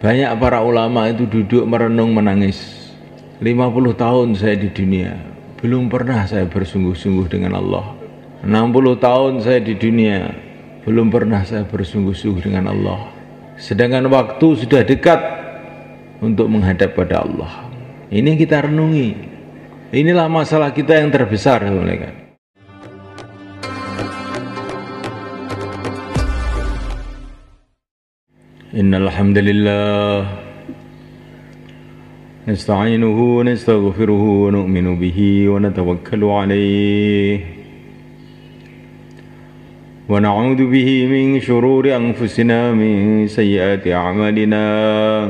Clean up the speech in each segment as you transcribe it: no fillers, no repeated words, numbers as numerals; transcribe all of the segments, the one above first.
Banyak para ulama itu duduk merenung menangis. 50 tahun saya di dunia, belum pernah saya bersungguh-sungguh dengan Allah. 60 tahun saya di dunia, belum pernah saya bersungguh-sungguh dengan Allah. Sedangkan waktu sudah dekat untuk menghadap pada Allah. Ini kita renungi. Inilah masalah kita yang terbesar, mereka. Innal hamdalillah nasta'inuhu wa nastaghfiruhu wa nu'minu bihi wa natawakkalu alayhi wa na'udzu bihi min shururi anfusina min sayyiati a'malina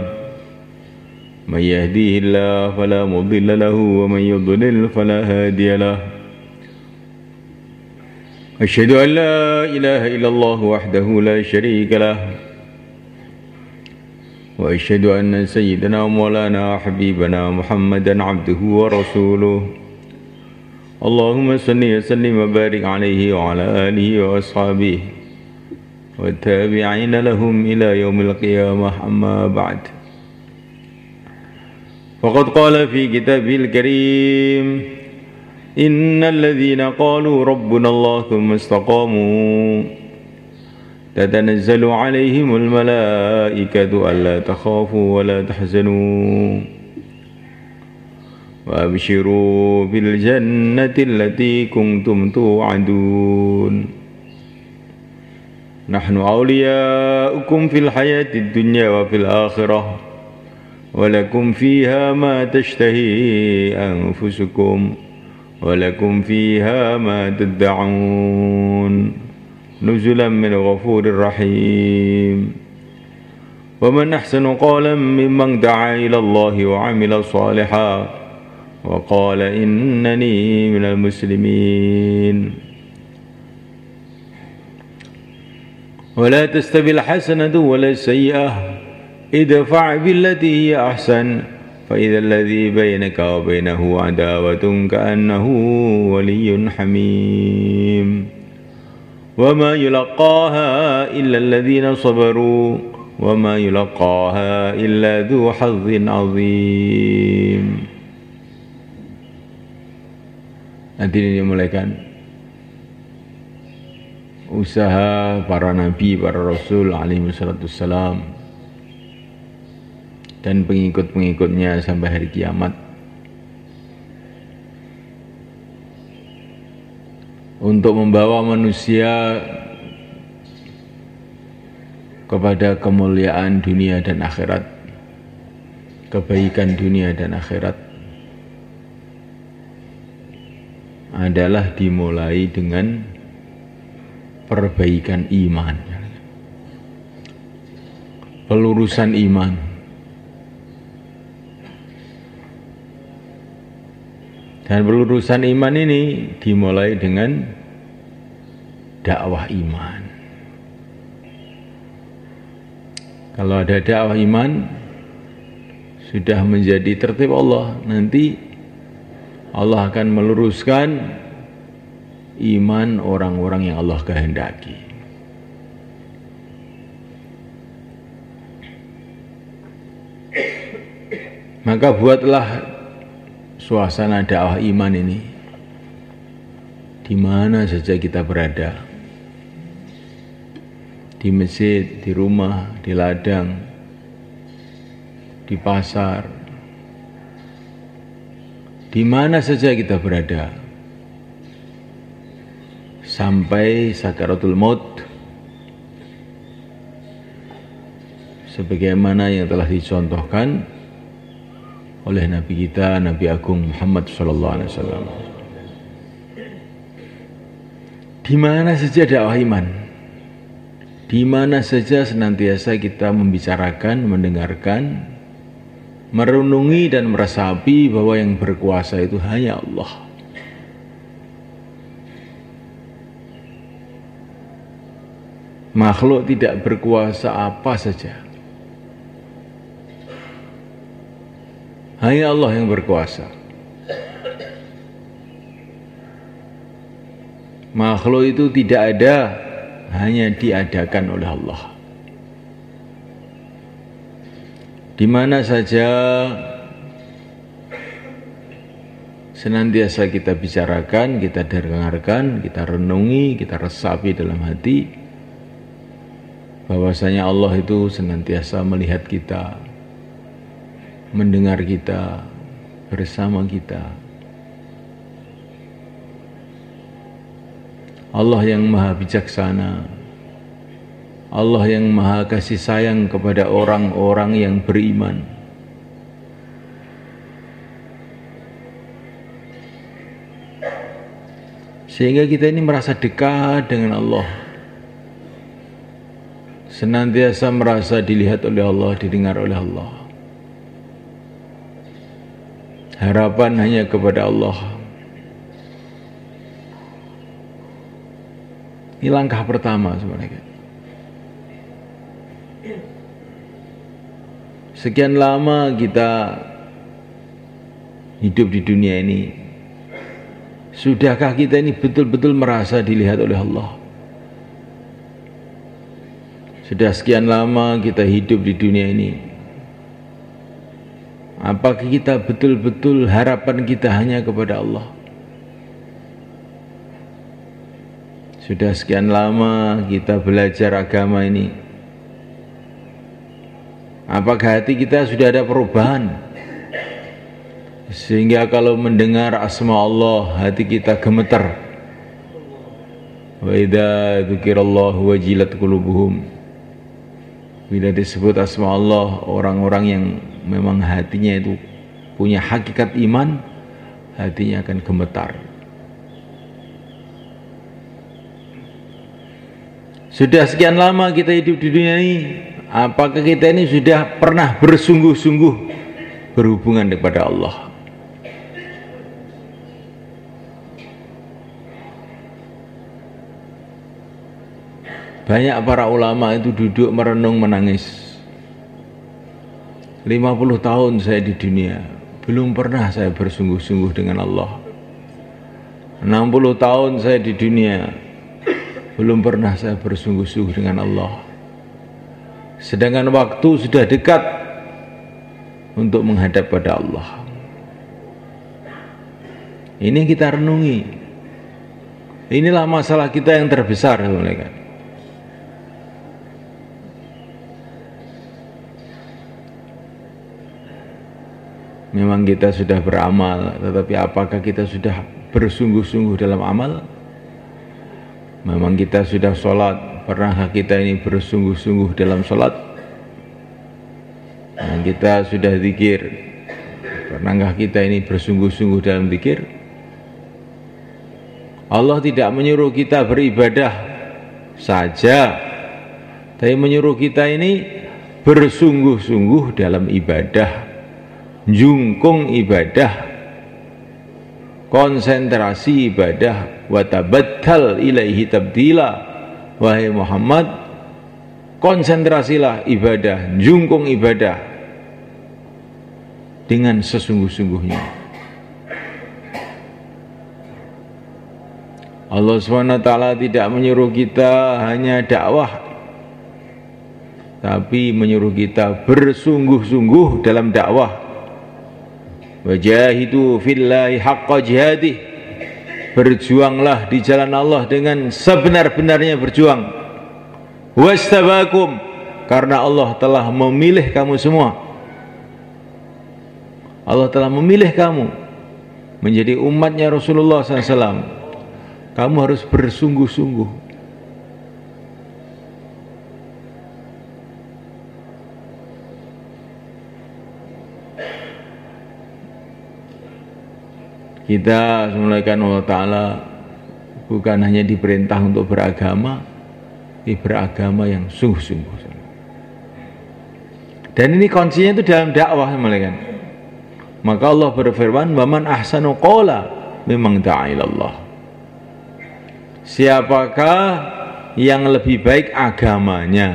may yahdihillahu fala mudilla lahu wa may yudlil fala hadiya lahu asyhadu an la ilaha illallah wahdahu la syarika lahu وأشهد أن سيدنا مولانا حبيبنا محمدا عبده ورسوله اللهم صل وسلم وبارك عليه وعلى آله وأصحابه والتابعين لهم إلى يوم القيامة أما بعد فقد قال في كتابه الكريم إن الذين قالوا ربنا الله ثم استقاموا تتنزل عليهم الملائكة ألا تخافوا ولا تحزنوا وأبشروا بالجنة التي كنتم توعدون نحن أولياؤكم في الحياة الدنيا وفي الآخرة ولكم فيها ما تشتهي أنفسكم ولكم فيها ما تدعون نزلا من غفور رحيم ومن أحسن قولا ممن دعا إلى الله وعمل صالحا وقال إنني من المسلمين ولا تستوي الحسنة ولا السيئة ادفع بالتي هي أحسن فإذا الذي بينك وبينه عداوة كأنه ولي حميم وما يلقاها إلا الذين صبروا وما يلقاها إلا ذو حظ عظيم. Nanti dimulaikan usaha para nabi, para rasul alaihi wassalam dan pengikut-pengikutnya sampai hari kiamat untuk membawa manusia kepada kemuliaan dunia dan akhirat, kebaikan dunia dan akhirat adalah dimulai dengan perbaikan iman, pelurusan iman. Dan pelurusan iman ini dimulai dengan dakwah iman. Kalau ada dakwah iman, sudah menjadi tertib Allah. Nanti Allah akan meluruskan iman orang-orang yang Allah kehendaki. Maka buatlah suasana dakwah iman ini di mana saja kita berada, di masjid, di rumah, di ladang, di pasar, di mana saja kita berada, sampai sakaratul maut, sebagaimana yang telah dicontohkan oleh Nabi kita, Nabi Agung Muhammad SAW. Di mana saja dakwah iman, di mana saja senantiasa kita membicarakan, mendengarkan, merenungi dan meresapi bahwa yang berkuasa itu hanya Allah. Makhluk tidak berkuasa apa saja. Hanya Allah yang berkuasa. Makhluk itu tidak ada, hanya diadakan oleh Allah. di mana saja senantiasa kita bicarakan, kita dengarkan, kita renungi, kita resapi dalam hati bahwasanya Allah itu senantiasa melihat kita, mendengar kita, bersama kita. Allah yang maha bijaksana, Allah yang maha kasih sayang kepada orang-orang yang beriman. Sehingga kita ini merasa dekat dengan Allah, senantiasa merasa dilihat oleh Allah, didengar oleh Allah. Harapan hanya kepada Allah. Ini langkah pertama sebenarnya. Sekian lama kita hidup di dunia ini, sudahkah kita ini betul-betul merasa dilihat oleh Allah? Sudah sekian lama kita hidup di dunia ini, apakah kita betul-betul harapan kita hanya kepada Allah? Sudah sekian lama kita belajar agama ini, apakah hati kita sudah ada perubahan? Sehingga kalau mendengar asma Allah, hati kita gemetar. Wa idza dzukirallahu wajilat qulubuhum. Bila disebut asma Allah, orang-orang yang memang hatinya itu punya hakikat iman, hatinya akan gemetar. Sudah sekian lama kita hidup di dunia ini, apakah kita ini sudah pernah bersungguh-sungguh berhubungan kepada Allah? Banyak para ulama itu duduk merenung menangis. 50 tahun saya di dunia, belum pernah saya bersungguh-sungguh dengan Allah. 60 tahun saya di dunia, belum pernah saya bersungguh-sungguh dengan Allah. Sedangkan waktu sudah dekat untuk menghadap pada Allah. Ini kita renungi. Inilah masalah kita yang terbesar, teman-teman. Memang kita sudah beramal, tetapi apakah kita sudah bersungguh-sungguh dalam amal? Memang kita sudah sholat, pernahkah kita ini bersungguh-sungguh dalam sholat? Memang kita sudah zikir, pernahkah kita ini bersungguh-sungguh dalam zikir? Allah tidak menyuruh kita beribadah saja, tapi menyuruh kita ini bersungguh-sungguh dalam ibadah, jungkung ibadah, konsentrasi ibadah, watabattal ilaihi tabdila. Wahai Muhammad, konsentrasilah ibadah, jungkung ibadah dengan sesungguh-sungguhnya. Allah SWT tidak menyuruh kita hanya dakwah, tapi menyuruh kita bersungguh-sungguh dalam dakwah. Wajahidu fillahi haqqa jihadih, berjuanglah di jalan Allah dengan sebenar-benarnya berjuang. Wastabakum, karena Allah telah memilih kamu semua. Allah telah memilih kamu menjadi umatnya Rasulullah SAW. Kamu harus bersungguh-sungguh. Kita semulaikan Allah Ta'ala bukan hanya diperintah untuk beragama, tapi beragama yang sungguh-sungguh. Dan ini kuncinya itu dalam dakwah, semulaikan. Maka Allah berfirman, "Waman ahsanu qawla mimman da'a ilallah." Siapakah yang lebih baik agamanya?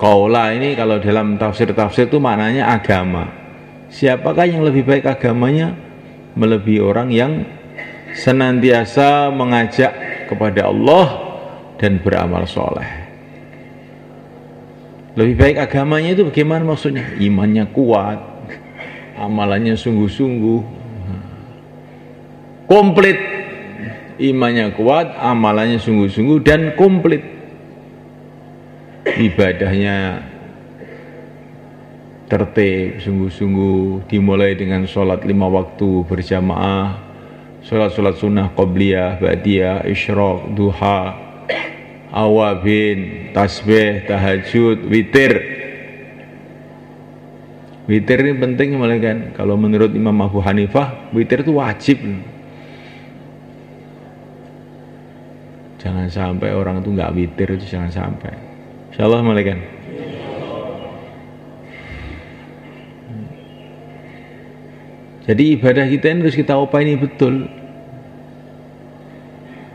Qawla ini kalau dalam tafsir-tafsir itu maknanya agama. Siapakah yang lebih baik agamanya? Melebihi orang yang senantiasa mengajak kepada Allah dan beramal soleh. Lebih baik agamanya itu bagaimana maksudnya? Imannya kuat, amalannya sungguh-sungguh, komplit. Imannya kuat, amalannya sungguh-sungguh dan komplit. Ibadahnya tertib, sungguh-sungguh, dimulai dengan sholat 5 waktu berjamaah, sholat sunnah qobliyah, ba'diyah, isyraq, duha, awabin, tasbih, tahajud, witir. Witir ini penting mulai kan. Kalau menurut Imam Abu Hanifah, witir itu wajib. Jangan sampai orang itu nggak witir, itu jangan sampai. Insyaallah mulai kan. Jadi ibadah kita ini harus kita upaini betul.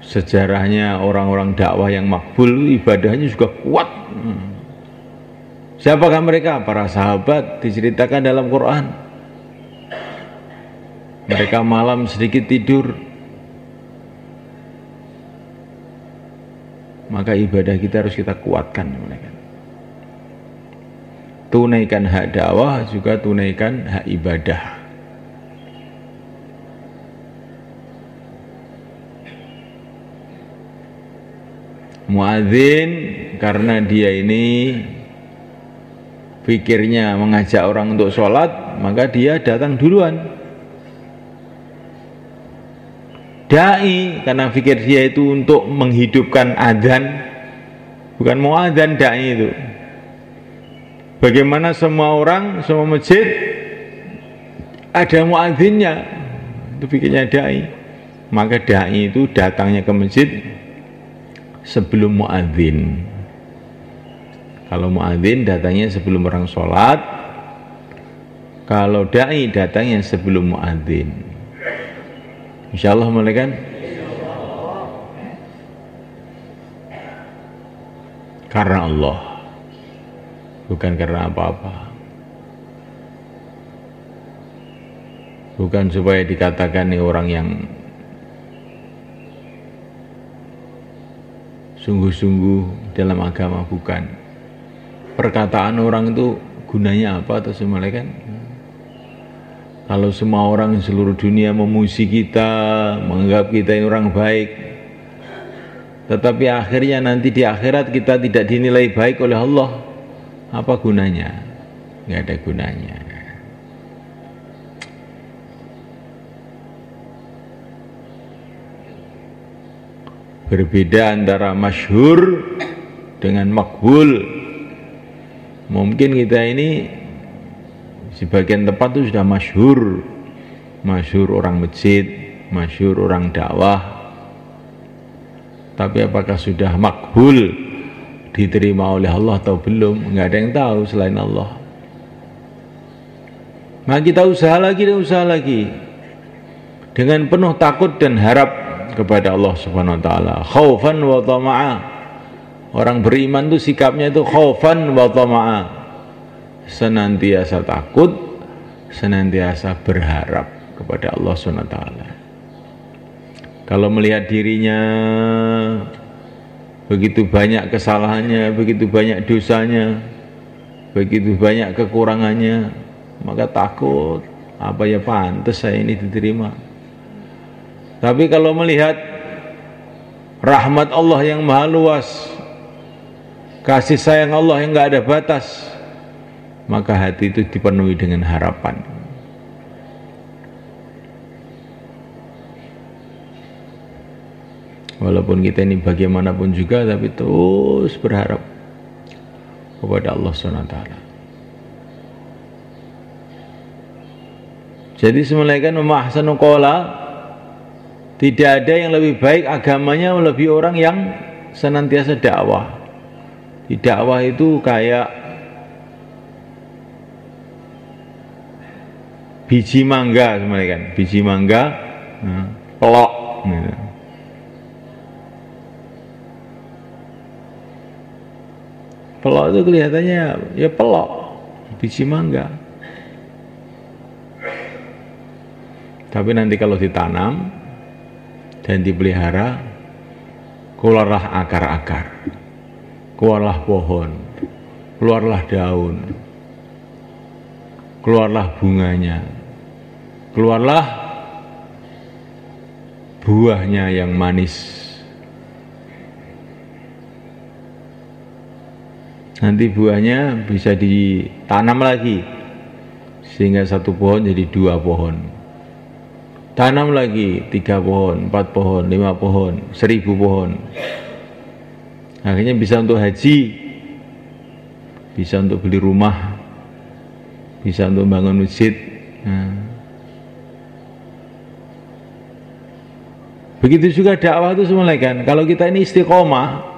Sejarahnya orang-orang dakwah yang makbul ibadahnya juga kuat. Siapakah mereka? Para sahabat diceritakan dalam Quran. Mereka malam sedikit tidur, maka ibadah kita harus kita kuatkan. Tunaikan hak dakwah juga tunaikan hak ibadah. Muadzin karena dia ini pikirnya mengajak orang untuk sholat, maka dia datang duluan. Dai karena pikir dia itu untuk menghidupkan adzan, bukan mau adzan. Dai itu bagaimana semua orang, semua masjid ada muadzinnya, itu pikirnya dai. Maka dai itu datangnya ke masjid sebelum muadzin. Kalau muadzin datangnya sebelum orang sholat, kalau dai datangnya sebelum muadzin. Insyaallah mulai kan? Karena Allah, bukan karena apa-apa. Bukan supaya dikatakan ini orang yang sungguh-sungguh dalam agama, bukan. Perkataan orang itu gunanya apa atau semua kan? Kalau semua orang di seluruh dunia memuji kita, menganggap kita ini orang baik, tetapi akhirnya nanti di akhirat kita tidak dinilai baik oleh Allah, apa gunanya? Nggak ada gunanya. Berbeda antara masyhur dengan makbul. Mungkin kita ini sebagian tempat itu sudah masyhur, masyhur orang masjid, masyhur orang dakwah. Tapi apakah sudah makbul, diterima oleh Allah atau belum? Nggak ada yang tahu selain Allah. Nah kita usaha lagi dan usaha lagi dengan penuh takut dan harap kepada Allah Subhanahu wa taala, khaufan wa tama'a. Orang beriman itu sikapnya itu khaufan wa tama'a, senantiasa takut, senantiasa berharap kepada Allah Subhanahu wa taala. Kalau melihat dirinya begitu banyak kesalahannya, begitu banyak dosanya, begitu banyak kekurangannya, maka takut, apa ya pantas saya ini diterima. Tapi kalau melihat rahmat Allah yang maha luas, kasih sayang Allah yang enggak ada batas, maka hati itu dipenuhi dengan harapan. Walaupun kita ini bagaimanapun juga, tapi terus berharap kepada Allah SWT. Jadi semulaikan memahsanu qala, tidak ada yang lebih baik agamanya melebihi orang yang senantiasa dakwah. Di dakwah itu kayak biji mangga, kan? Biji mangga, pelok. Gitu. Pelok itu kelihatannya ya pelok, biji mangga. Tapi nanti kalau ditanam dan dipelihara, keluarlah akar-akar, keluarlah pohon, keluarlah daun, keluarlah bunganya, keluarlah buahnya yang manis. Nanti buahnya bisa ditanam lagi, sehingga satu pohon jadi 2 pohon. Tanam lagi 3 pohon, 4 pohon, 5 pohon, 1000 pohon. Akhirnya bisa untuk haji, bisa untuk beli rumah, bisa untuk bangun masjid. Nah. Begitu juga dakwah itu semuanya kan. Kalau kita ini istiqomah,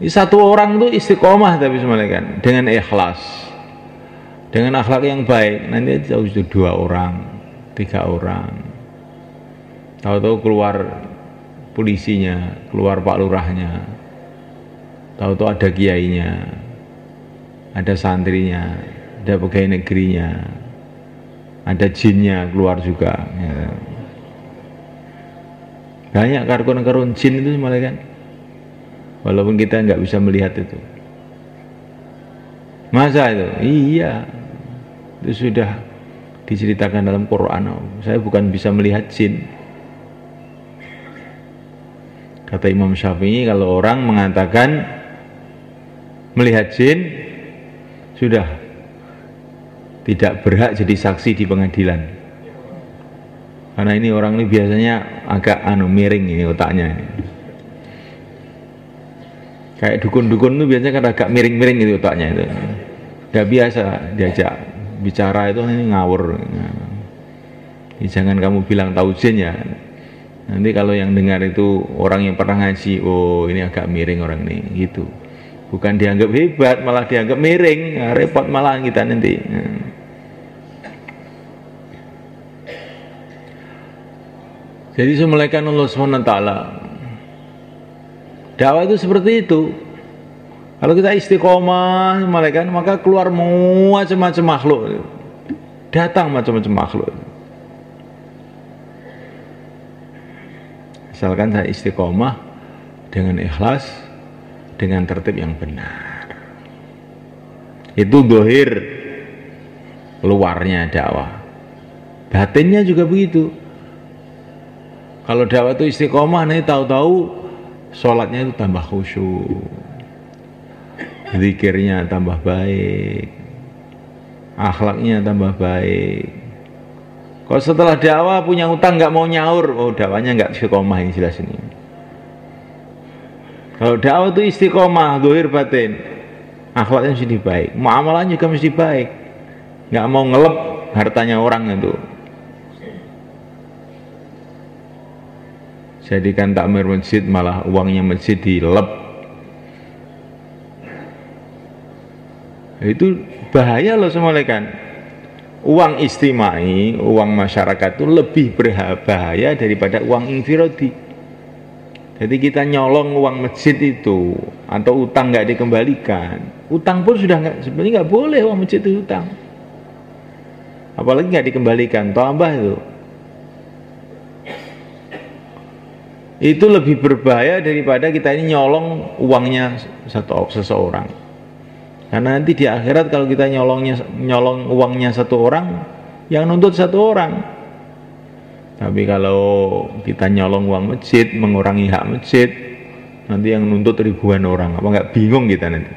satu orang itu istiqomah tapi semuanya kan, dengan ikhlas, dengan akhlak yang baik, nanti sudah 2 orang, 3 orang. Tahu-tahu keluar polisinya, keluar Pak Lurahnya, tahu-tahu ada kiainya, ada santrinya, ada pegawai negerinya, ada jinnya keluar juga. Ya. Banyak karun-karun jin itu semuanya kan. Walaupun kita nggak bisa melihat itu. Masa itu? Iya. Itu sudah diceritakan dalam Quran. Saya bukan bisa melihat jin. Kata Imam Syafi'i, kalau orang mengatakan melihat jin, sudah tidak berhak jadi saksi di pengadilan. Karena ini orang ini biasanya agak miring ini otaknya ini. Kayak dukun-dukun itu biasanya kan agak miring-miring gitu otaknya itu. Gak biasa diajak bicara itu ini ngawur. Jangan kamu bilang tahu jin ya. Nanti kalau yang dengar itu orang yang pernah ngaji, oh ini agak miring orang ini gitu. Bukan dianggap hebat, malah dianggap miring. Nah, repot malah kita nanti. Jadi semulaikan Allah SWT. Dakwah itu seperti itu. Kalau kita istiqomah, maka keluar macam-macam makhluk. Datang macam-macam makhluk. Misalkan saya istiqomah dengan ikhlas, dengan tertib yang benar. Itu dohir luarnya dakwah. Batinnya juga begitu. Kalau dakwah itu istiqomah, nih tahu-tahu sholatnya itu tambah khusyuk, zikirnya tambah baik, akhlaknya tambah baik. Kalau setelah dakwah punya utang nggak mau nyaur, oh dakwahnya nggak istiqomah, ini jelas ini. Kalau dakwah itu istiqomah, zahir batin, akhlaknya mesti baik, muamalahnya juga mesti baik, nggak mau ngelep hartanya orang itu. Jadikan takmir masjid malah uangnya masjid dilep. Itu bahaya loh semuanya kan. Uang istimai, uang masyarakat itu lebih berbahaya daripada uang infirodi. Jadi kita nyolong uang masjid itu atau utang nggak dikembalikan. Utang pun sudah sebenarnya nggak boleh uang masjid itu utang. Apalagi nggak dikembalikan, tambah itu. Itu lebih berbahaya daripada kita ini nyolong uangnya seseorang. Karena nanti di akhirat kalau kita nyolong uangnya satu orang, yang nuntut satu orang. Tapi kalau kita nyolong uang masjid, mengurangi hak masjid, nanti yang nuntut ribuan orang. Apa nggak bingung kita nanti?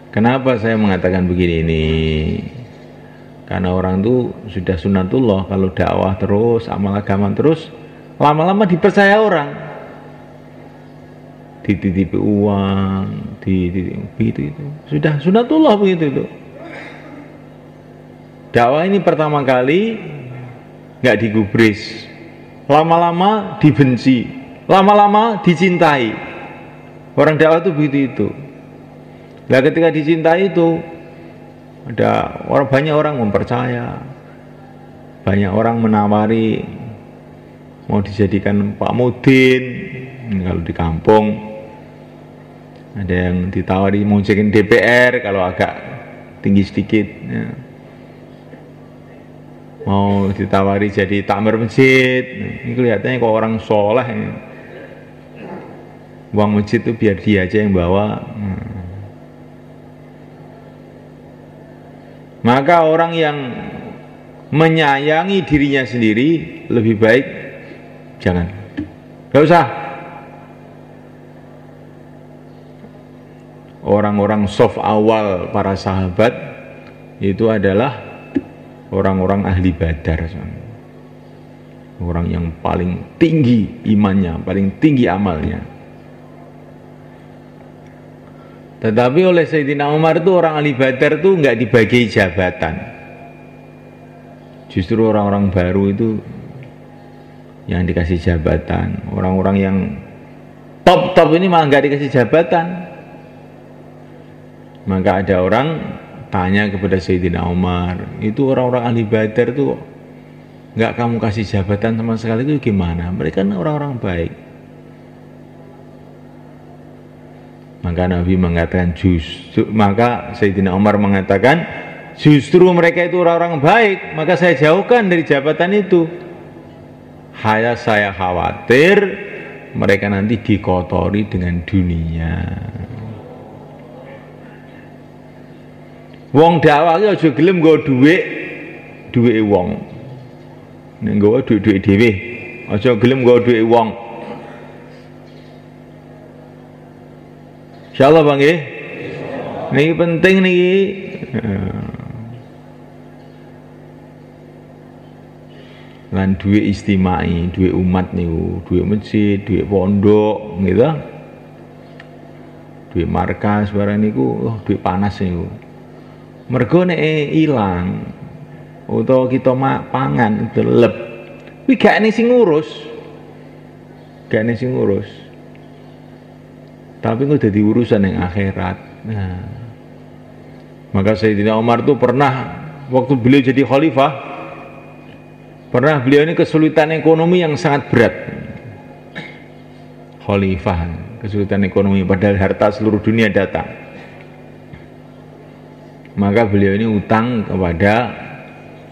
Kenapa saya mengatakan begini ini? Karena orang itu sudah sunatullah, kalau dakwah terus, amal agama terus, lama-lama dipercaya orang. Dititipi uang, begitu itu. Sudah sunatullah begitu itu. Dakwah ini pertama kali nggak digubris, lama-lama dibenci, lama-lama dicintai. Orang dakwah itu begitu itu. Nah ketika dicintai itu, ada banyak orang mempercaya, banyak orang menawari mau dijadikan Pak Mudin kalau di kampung, ada yang ditawari mau jadi DPR kalau agak tinggi sedikit, ya. Mau ditawari jadi takmir masjid, ini kelihatannya kok orang soleh ini. uang masjid itu biar dia aja yang bawa. Maka orang yang menyayangi dirinya sendiri lebih baik jangan, gak usah. Orang-orang soft awal para sahabat itu adalah orang-orang ahli badar, orang yang paling tinggi imannya, paling tinggi amalnya. Tetapi oleh Sayyidina Umar itu orang ahli badar itu nggak dibagi jabatan. Justru orang-orang baru itu yang dikasih jabatan. Orang-orang yang top-top ini malah nggak dikasih jabatan. Maka ada orang tanya kepada Sayyidina Umar, itu orang-orang ahli badar itu nggak kamu kasih jabatan sama sekali, itu gimana? Mereka kan orang-orang baik. Maka Nabi mengatakan maka Sayyidina Umar mengatakan justru mereka itu orang-orang baik, maka saya jauhkan dari jabatan itu. Saya khawatir mereka nanti dikotori dengan dunia. Wong dakwah iki aja gelem nggo dhuwit wong. Nek nggawa dhuwit dhewe, aja gelem nggawa dhuwit wong. Insyaallah Bang nggih. Niki penting niki. Lan dhuwit istimai, dhuwit umat niku, dhuwit masjid, dhuwit pondok, gitu. Dhuwit markas barang niku, dhuwit panas niku. Mergo nek ilang utawa kita pangan delep kuwi gak ene sing ngurus, tapi kok dadi urusan yang akhirat. Nah, maka Sayyidina Umar itu pernah waktu beliau jadi khalifah, pernah beliau ini kesulitan ekonomi yang sangat berat. Khalifah kesulitan ekonomi padahal harta seluruh dunia datang. Maka beliau ini utang kepada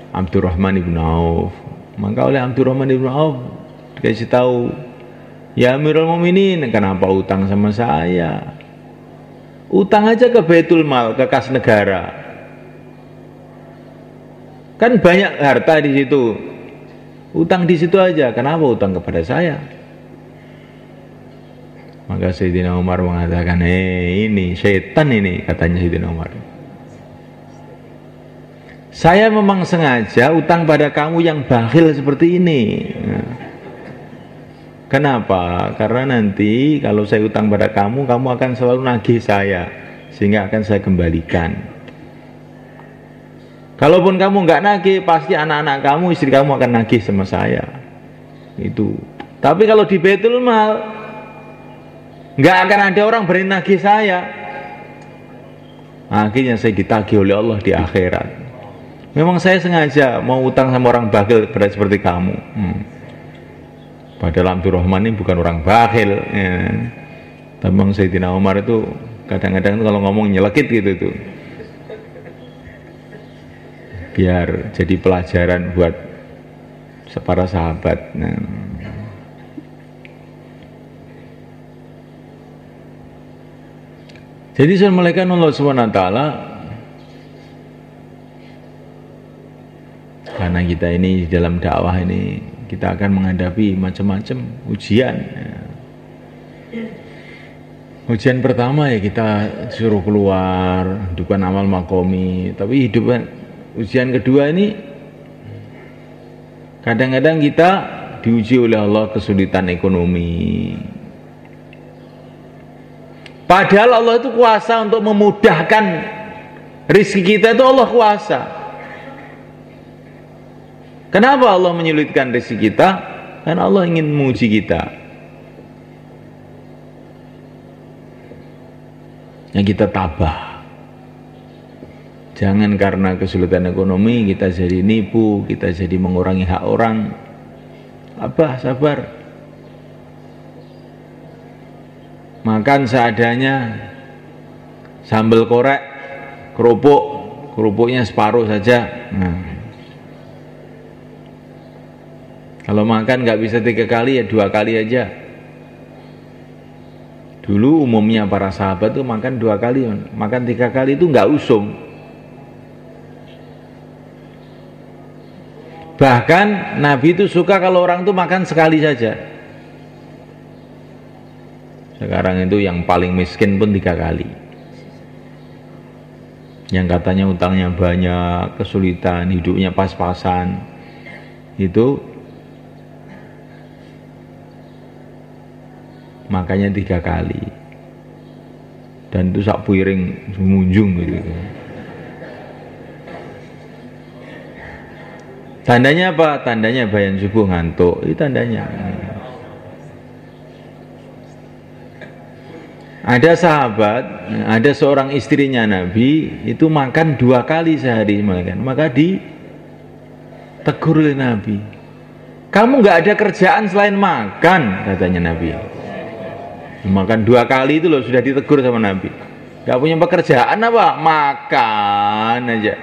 Abdurrahman ibn Auf. Maka oleh Abdurrahman ibn Auf dikasih tahu, ya Amirul Mukminin, kenapa utang sama saya? Utang aja ke Baitul Mal, ke kas negara. Kan banyak harta di situ. Utang di situ aja, kenapa utang kepada saya? Maka Sayyidina Umar mengatakan, ini setan ini, katanya Sayyidina Umar. Saya memang sengaja utang pada kamu yang bakhil seperti ini. Kenapa? Karena nanti kalau saya utang pada kamu, kamu akan selalu nagih saya, sehingga akan saya kembalikan. Kalaupun kamu nggak nagih, pasti anak-anak kamu, istri kamu akan nagih sama saya. Itu. Tapi kalau di Baitul Mal, nggak akan ada orang berani nagih saya. Akhirnya saya ditagih oleh Allah di akhirat. Memang saya sengaja mau utang sama orang bakhil seperti kamu. Padahal Abdurrahman ini bukan orang bakhil. Ya. Tapi memang Sayyidina Umar itu kadang-kadang kalau ngomong nyelekit gitu tuh. Biar jadi pelajaran buat para sahabat. Nah. Jadi Assalamualaikum Allah SWT, karena kita ini dalam dakwah ini kita akan menghadapi macam-macam ujian. Ujian pertama ya kita suruh keluar hidupan amal makomi, tapi ujian kedua ini kadang-kadang kita diuji oleh Allah kesulitan ekonomi. Padahal Allah itu kuasa untuk memudahkan rezeki kita, itu Allah kuasa. Kenapa Allah menyulitkan rezeki kita? Karena Allah ingin menguji kita. Yang kita tabah. Jangan karena kesulitan ekonomi kita jadi nipu, kita jadi mengurangi hak orang. Sabar. Makan seadanya, sambal korek, kerupuknya separuh saja. Nah. Kalau makan nggak bisa 3 kali ya 2 kali aja. Dulu umumnya para sahabat itu makan 2 kali, makan 3 kali itu nggak usum. Bahkan Nabi itu suka kalau orang itu makan sekali saja. Sekarang itu yang paling miskin pun 3 kali. Yang katanya utangnya banyak, kesulitan, hidupnya pas-pasan, itu makanya 3 kali, dan itu sak piring semunjung gitu. Tandanya apa? Tandanya bayan subuh ngantuk, itu tandanya. Ada sahabat, ada seorang istrinya Nabi itu makan 2 kali sehari, maka ditegur oleh Nabi. Kamu nggak ada kerjaan selain makan, katanya Nabi. Makan 2 kali itu loh sudah ditegur sama Nabi. Gak punya pekerjaan apa? Makan aja.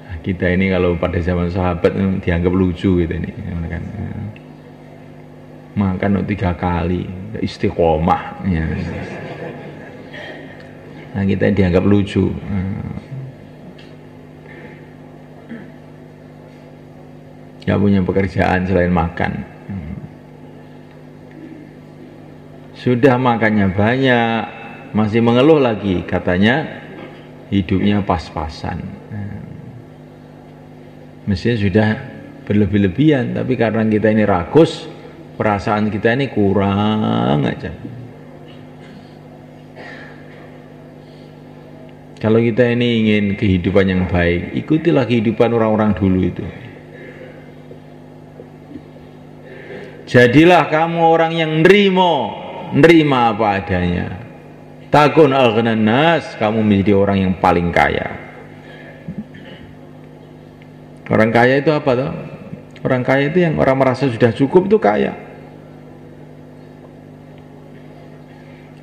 Nah, kita ini kalau pada zaman sahabat dianggap lucu gitu ini. Makan 3 kali, istiqomah. Ya. Nah, kita dianggap lucu. Gak punya pekerjaan selain makan. Sudah makannya banyak, masih mengeluh lagi, katanya hidupnya pas-pasan. Mestinya sudah berlebih-lebihan, tapi karena kita ini rakus, perasaan kita ini kurang aja. Kalau kita ini ingin kehidupan yang baik, ikutilah kehidupan orang-orang dulu itu. Jadilah kamu orang yang nerima apa adanya. Takun aghnan nas, kamu menjadi orang yang paling kaya. Orang kaya itu apa toh? Orang kaya itu yang orang merasa sudah cukup itu kaya.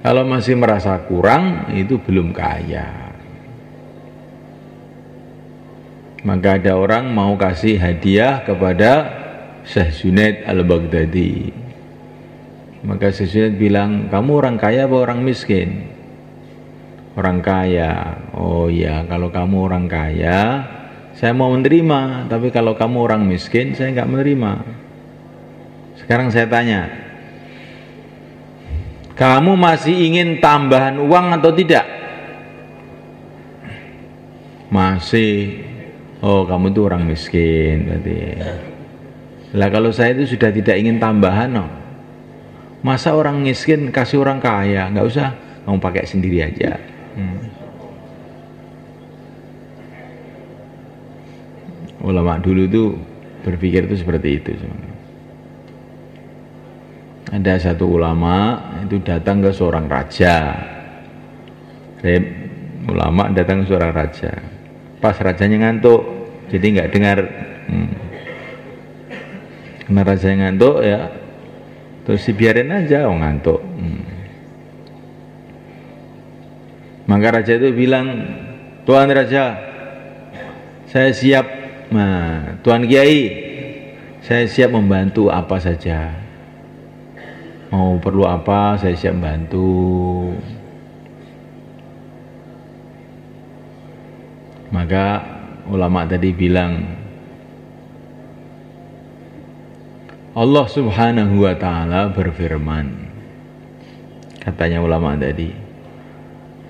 Kalau masih merasa kurang itu belum kaya. Maka ada orang mau kasih hadiah kepada Syekh Junaid Al-Baghdadi. Maka Syekh Junaid bilang, kamu orang kaya apa orang miskin? Orang kaya. Oh ya, kalau kamu orang kaya saya mau menerima, tapi kalau kamu orang miskin saya nggak menerima. Sekarang saya tanya, kamu masih ingin tambahan uang atau tidak? Masih. Oh, kamu itu orang miskin berarti. Lah kalau saya itu sudah tidak ingin tambahan, no. Masa orang miskin kasih orang kaya? Nggak usah, kamu pakai sendiri aja. Ulama dulu itu berpikir itu seperti itu. Ada satu ulama itu datang ke seorang raja. Ulama datang ke seorang raja. Pas rajanya ngantuk, jadi nggak dengar. Karena raja yang ngantuk ya, terus dibiarin aja ngantuk. Maka raja itu bilang, Tuan Raja, saya siap. Nah, Tuan Kiai, saya siap membantu apa saja. Mau perlu apa, saya siap bantu. Maka ulama tadi bilang, Allah Subhanahu wa ta'ala berfirman, katanya ulama tadi,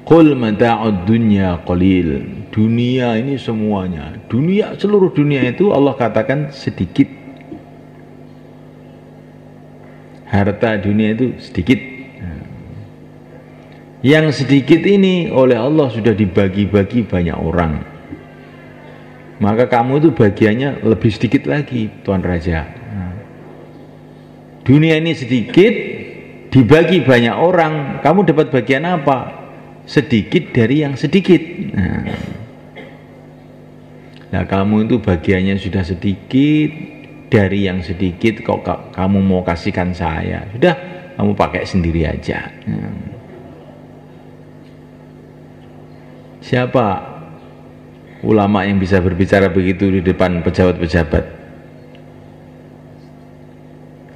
qul mata'ud dunya qalil. Dunia ini semuanya, dunia, seluruh dunia itu Allah katakan sedikit. Harta dunia itu sedikit. Yang sedikit ini oleh Allah sudah dibagi-bagi banyak orang. Maka kamu itu bagiannya lebih sedikit lagi, Tuan Raja. Dunia ini sedikit, dibagi banyak orang, kamu dapat bagian apa? Sedikit dari yang sedikit. Nah, kamu itu bagiannya sudah sedikit dari yang sedikit, kok kamu mau kasihkan saya? Sudah, kamu pakai sendiri aja. Siapa ulama yang bisa berbicara begitu di depan pejabat-pejabat.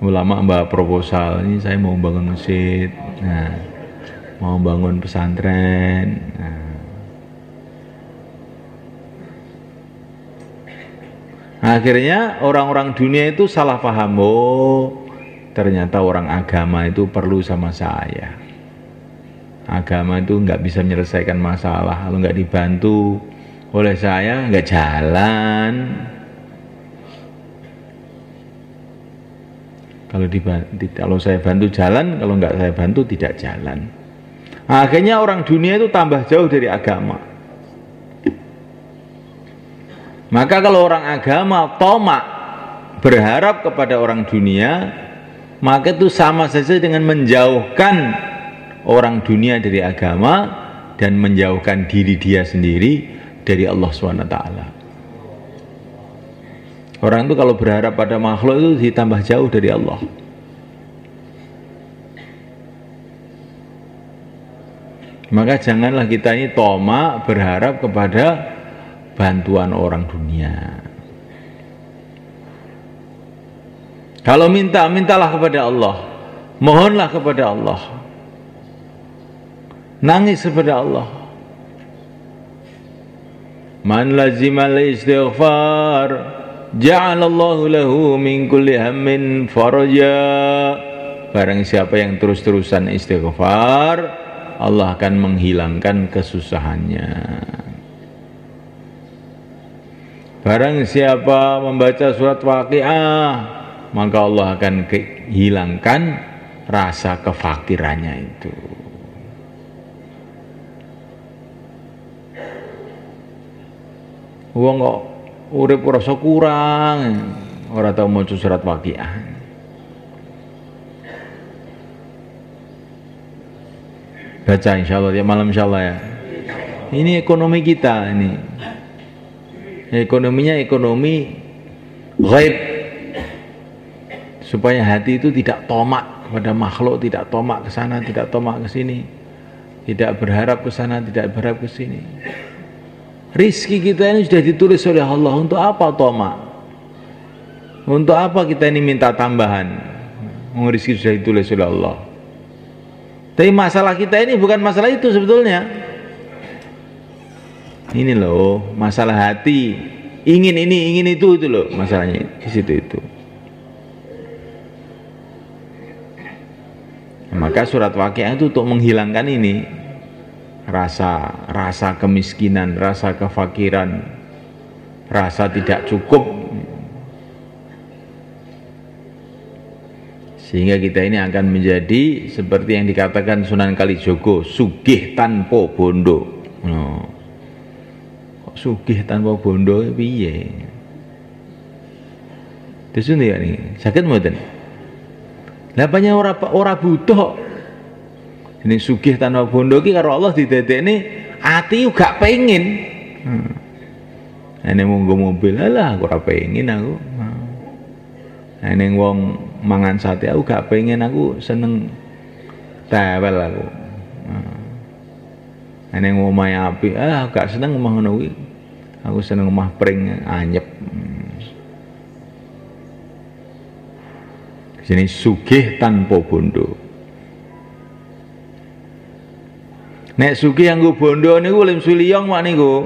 Ulama bawa proposal, ini saya mau bangun masjid, nah, mau bangun pesantren. Akhirnya orang-orang dunia itu salah paham, oh ternyata orang agama itu perlu sama saya. Agama itu nggak bisa menyelesaikan masalah kalau nggak dibantu oleh saya, nggak jalan. Kalau saya bantu jalan, kalau nggak saya bantu tidak jalan. Akhirnya orang dunia itu tambah jauh dari agama. Maka kalau orang agama tomak berharap kepada orang dunia, maka itu sama saja dengan menjauhkan orang dunia dari agama dan menjauhkan diri dia sendiri dari Allah SWT. Orang itu kalau berharap pada makhluk itu ditambah jauh dari Allah. Maka janganlah kita ini tomak berharap kepada bantuan orang dunia. Kalau minta, mintalah kepada Allah, mohonlah kepada Allah, nangis kepada Allah. Man lazimal istighfar ja'alallahu lahu min kulli hammin faraja. Barang siapa yang terus-terusan istighfar, Allah akan menghilangkan kesusahannya. Barang siapa membaca surat Waqiah, maka Allah akan hilangkan rasa kefakirannya itu. Wong kok urip rasa kurang, ora tau maca surat Waqiah. Baca insyaallah ya, malam insyaallah ya. Ini ekonomi kita ini. Ekonominya ekonomi ghaib. Supaya hati itu tidak tomak pada makhluk, tidak tomak ke sana, tidak tomak ke sini. Tidak berharap ke sana, tidak berharap ke sini. Rizki kita ini sudah ditulis oleh Allah. Untuk apa tomak? Untuk apa kita ini minta tambahan? Rizki sudah ditulis oleh Allah. Tapi masalah kita ini bukan masalah itu sebetulnya. Ini loh, masalah hati. Ingin ini, ingin itu loh masalahnya di situ itu. Maka surat Waqiah itu untuk menghilangkan ini. Rasa kemiskinan, rasa kefakiran, rasa tidak cukup, sehingga kita ini akan menjadi seperti yang dikatakan Sunan Kalijogo, sugih tanpa bondo. Kok sugih tanpa bondo piye? Desun ya nih, sakit mboten? Lah banyak ora butuh. Ini sugih tanpa bondo ki karo Allah didadekne ati gak pengen. Ene monggo mobil, alah aku ora pengen aku. Ene wong mangan sate aku gak pengen, aku seneng tewel aku. Ene ngomahe apik, aku gak seneng omah ngono kuwi. Aku seneng omah pring anyep. Sini sugih tanpa bondo. Nek sugih nganggo bondo niku lim suliyong mak niku.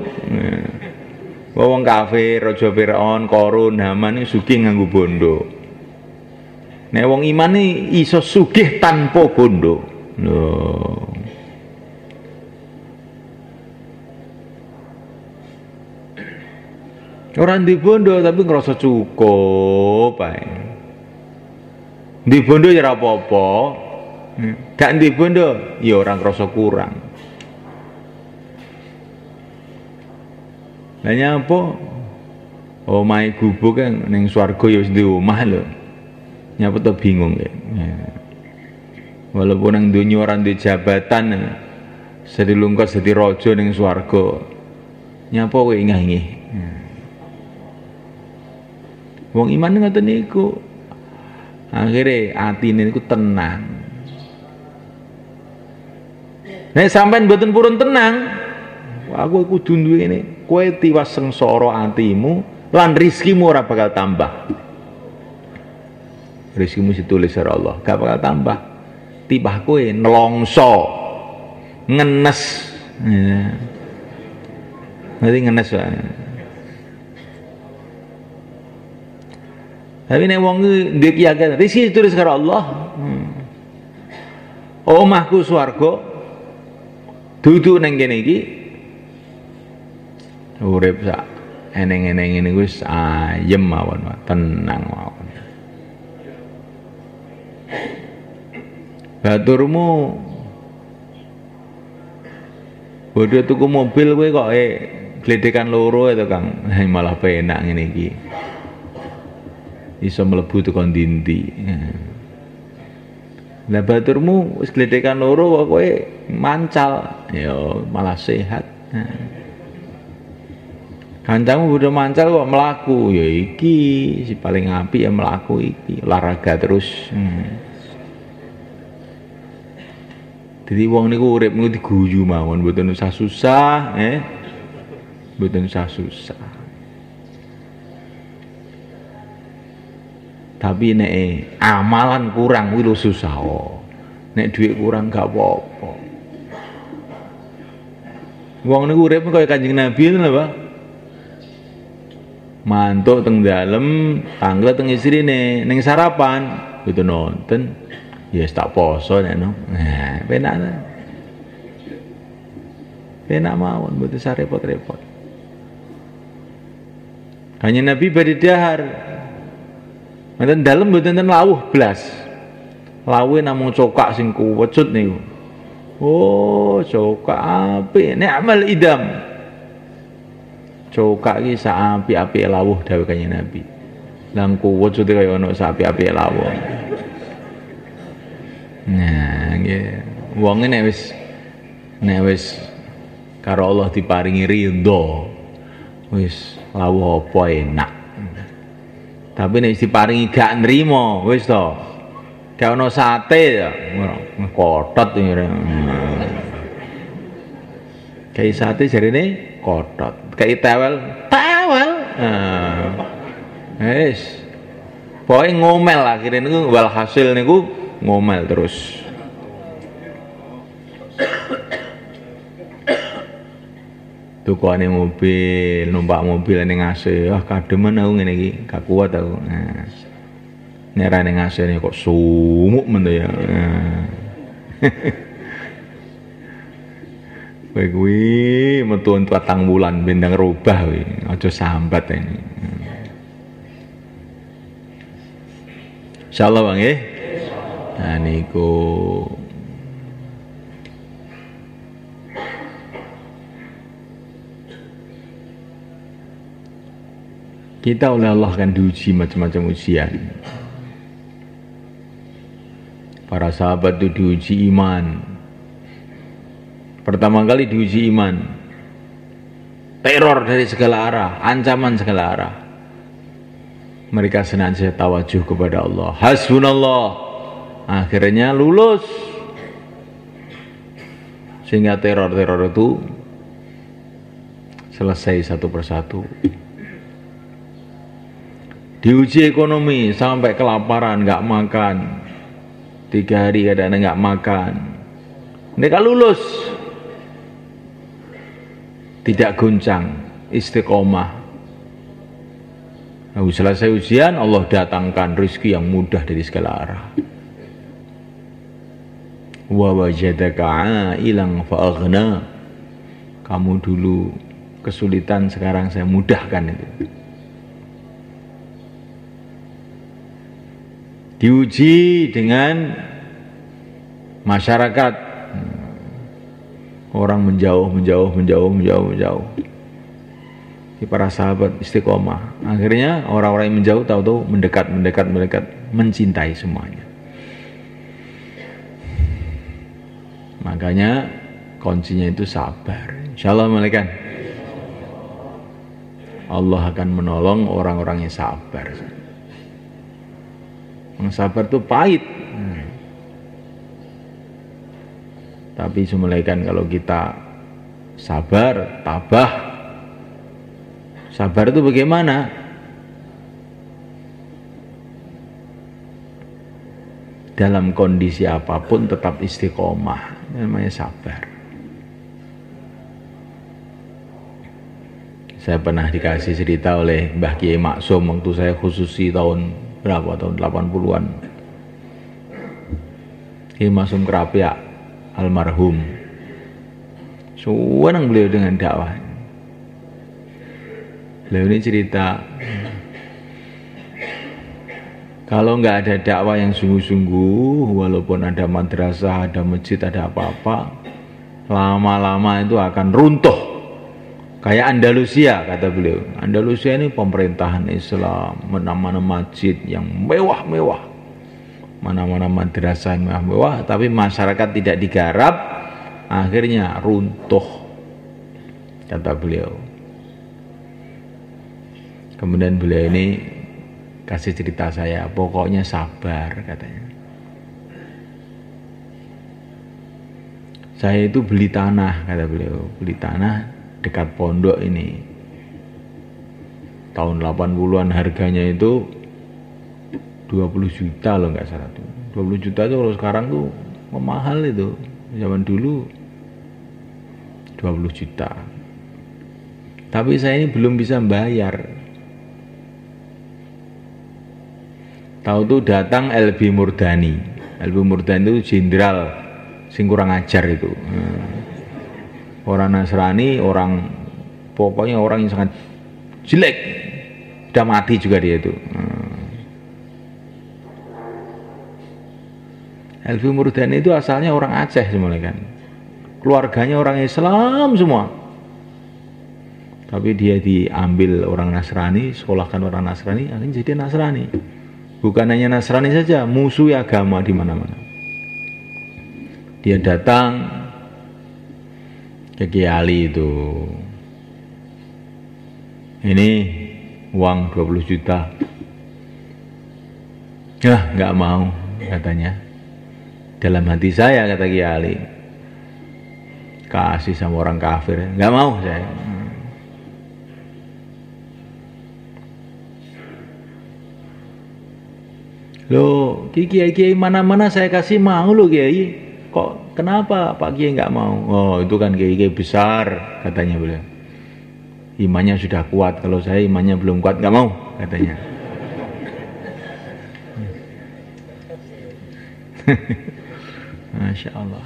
Wong kafir, raja Firaun, Qarun, Haman niku sugih nganggo bondo. Nek wong iman iki iso sugih tanpa bondo. Lho. Ora ndek bondo tapi ngrasa cukup ae. Ndek bondo ya ora apa-apa. Gak ndek bondo ya ora ngrasa kurang. Lah nyapa? Omahe gubuk kan ning swarga ya wis duwe omah lho. Nyapa to bingung ya. Walaupun nang donya ora duwe jabatan, sedilungkot dadi raja ning swarga. Nyapa kowe ingah-ingih. Wong iman ngoten niku. Akhire atine niku tenang. Nek sampean mboten purun tenang, aku kudu duwe ngene. Kowe tiwas sengsara atimu lan rezekimu ora bakal tambah. Rezekimu ditulis oleh Allah, gak bakal tambah. Tibah kowe nelongso, ngenes. Ya. Nanti ngenes wae. Tapi nek wong ndek keyakinan rezeki ditulis karo Allah. Omahku swarga. Duduk nang kene iki. Urip sak eneng-eneng ngene wis ayem mawon, tenang mawon. Baturmu bodho tuku mobil kowe kok gledekan loro itu Kang. Malah penak ngene iki. Iso mlebu teko ndi-ndi. Lah baturmu wis gledekan loro kok kowe mancal, ya malah sehat. Kancamu udah mancal kok melaku, ya iki si paling apik ya melaku iki, olahraga terus. Jadi wong niku urip niku diguyu mawon, mboten usah susah, mboten usah susah. Tapi nek amalan kurang kuwi lho susah. Nek duit kurang gak apa-apa. Wong niku urip kaya Kanjeng Nabi ngono lho, Pak. Mantuk teng dalem, tanggal teng istrine, ning sarapan kudu nonton. Ya tak poso nek no. Nah, penak. Penak mawon mboten usah repot-repot. Kanjeng Nabi badhe dahar. Mboten dalem mboten ten lawuh blas. Lawuhe namung cokak sing kuwecut niku. Oh, cokak apik, ni'mal idam. Cokak iki sak apik-apike lawuh dawuh Kanjeng Nabi. Lang kuwecute kaya ana sak apik-apike lawuh. Nah, nggih. Wong nek wis karo Allah diparingi ridho, wis lawuh apa enak. Tapi nek diparingi gak nrimo, wis to. Gak ono sate ya, kotot ngene. Kayak sate jarine kotot. Kayak tewel. Wis. Pokoke ngomel akhire niku walhasil niku ngomel terus. Tukane mobil, numpak mobil ning AC, kademen aku ngene iki, gak kuat aku. Nah. Nek ra ning AC kok sumuk men ya. Kowe kuwi metu 4 bulan bendang rubah kuwi, aja sambat ini. Insyaallah Bang nggih. Nah niku kita oleh Allah kan diuji macam-macam ujian. Para sahabat itu diuji iman. Pertama kali diuji iman. Teror dari segala arah, ancaman segala arah. Mereka senantiasa tawajuh kepada Allah. Hasbunallah. Akhirnya lulus. Sehingga teror-teror itu selesai satu persatu. Diuji ekonomi sampai kelaparan, nggak makan. 3 hari kadang-kadang nggak makan. Mereka lulus. Tidak goncang, istiqomah. Lalu selesai ujian, Allah datangkan rezeki yang mudah dari segala arah. Wa wajadaka 'ailan fa'aghna. Kamu dulu kesulitan, sekarang saya mudahkan itu. Diuji dengan masyarakat, orang menjauh. Di para sahabat istiqomah. Akhirnya orang-orang yang menjauh tahu-tahu mendekat, mencintai semuanya. Makanya kuncinya itu sabar. Insyaallah malaikat. Allah akan menolong orang-orang yang sabar. Yang sabar itu pahit. Tapi sumulaikan kalau kita sabar, tabah. Sabar itu bagaimana? Dalam kondisi apapun tetap istiqomah, namanya sabar. Saya pernah dikasih cerita oleh Mbah Kiai Maksum waktu saya khususi tahun berapa, tahun 80-an. Kiai Maksum Kerapiak almarhum, senang beliau dengan dakwah. Beliau ini cerita, kalau nggak ada dakwah yang sungguh-sungguh, walaupun ada madrasah, ada masjid, ada apa-apa, lama-lama itu akan runtuh. Kayak Andalusia, kata beliau. Andalusia ini pemerintahan Islam, mana-mana masjid yang mewah-mewah, mana-mana madrasah yang mewah-mewah, tapi masyarakat tidak digarap, akhirnya runtuh, kata beliau. Kemudian beliau ini kasih cerita saya, pokoknya sabar, katanya. Saya itu beli tanah, kata beliau, beli tanah dekat pondok ini. Tahun 80-an harganya itu 20 juta loh, nggak salah tuh. 20 juta itu kalau sekarang tuh mahal itu. Zaman dulu 20 juta. Tapi saya ini belum bisa bayar. Tahu tuh datang LB Murdani. LB Murdani itu jenderal sing kurang ajar itu. Orang Nasrani, orang pokoknya orang yang sangat jelek. Sudah mati juga dia itu. LB Murdani itu asalnya orang Aceh semuanya kan. Keluarganya orang Islam semua. Tapi dia diambil orang Nasrani, sekolahkan orang Nasrani, akhirnya jadi Nasrani. Bukan hanya Nasrani saja, musuh agama di mana-mana. Dia datang ke Kiai Ali itu. Ini uang 20 juta. Nggak mau, katanya. Dalam hati saya, kata Kiai Ali, kasih sama orang kafir, nggak mau saya. Loh, kiai mana-mana saya kasih mau loh kiai. Kok kenapa Pak Kiai nggak mau? Oh, itu kan kiai besar, katanya beliau. Imannya sudah kuat, kalau saya imannya belum kuat nggak mau, katanya. Masya Allah.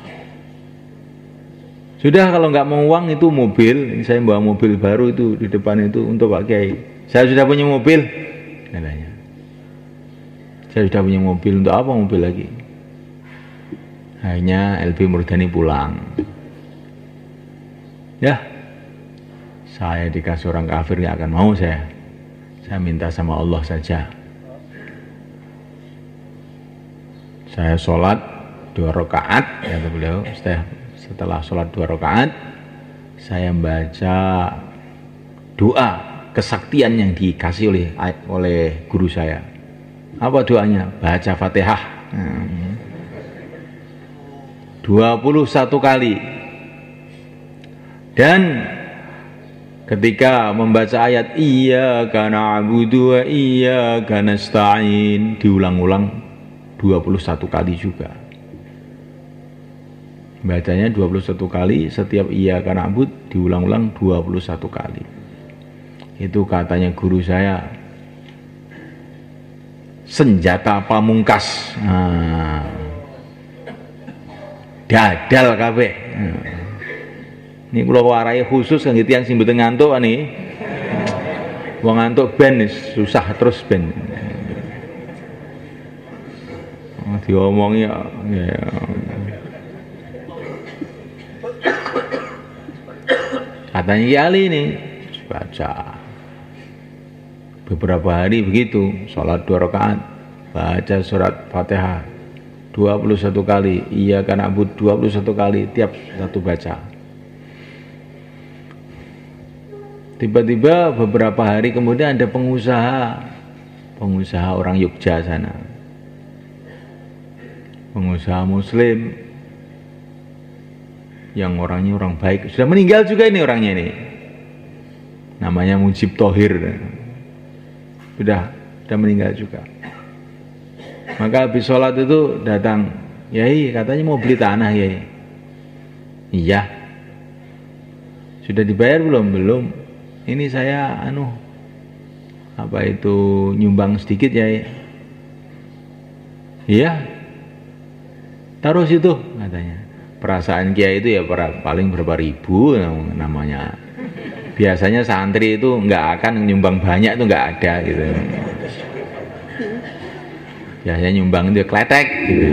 Sudah, kalau nggak mau uang itu mobil, saya bawa mobil baru itu di depan itu untuk Pak Kiai. Saya sudah punya mobil, katanya. Saya sudah punya mobil, untuk apa mobil lagi? Akhirnya LB Murdani pulang. Ya, saya dikasih orang kafir nggak akan mau saya. Saya minta sama Allah saja. Saya sholat 2 rakaat, kata beliau. Setelah sholat 2 rakaat, saya membaca doa kesaktian yang dikasih oleh guru saya. Apa doanya? Baca Fatihah 21 kali. Dan ketika membaca ayat iyyaka na'budu wa iyyaka nasta'in, diulang-ulang 21 kali juga. Bacanya 21 kali, setiap iyyaka na'bud diulang-ulang 21 kali. Itu katanya guru saya, senjata pamungkas. Dadal kabeh. Ini kula warai khusus kangge tiyang sing mboten ngantuk nih. Wong ngantuk ben susah terus ben. Diomongi ya. Katanya Kiai Ali ini baca beberapa hari begitu, sholat 2 rakaat, baca surat Fatihah 21 kali, iyyaka na'budu 21 kali, tiap satu baca. Tiba-tiba beberapa hari kemudian ada pengusaha orang Yogyakarta sana, pengusaha muslim, yang orangnya orang baik, sudah meninggal juga ini orangnya ini, namanya Mujib Thohir, sudah meninggal juga. Maka habis sholat itu datang, Yai katanya mau beli tanah Yai. Iya. Sudah dibayar belum? Belum. Ini saya apa itu nyumbang sedikit Yai. Iya. Taruh situ katanya. Perasaan kiai itu ya paling berapa ribu namanya. Biasanya santri itu nggak akan nyumbang banyak, itu nggak ada gitu. Biasanya nyumbang itu kletek gitu.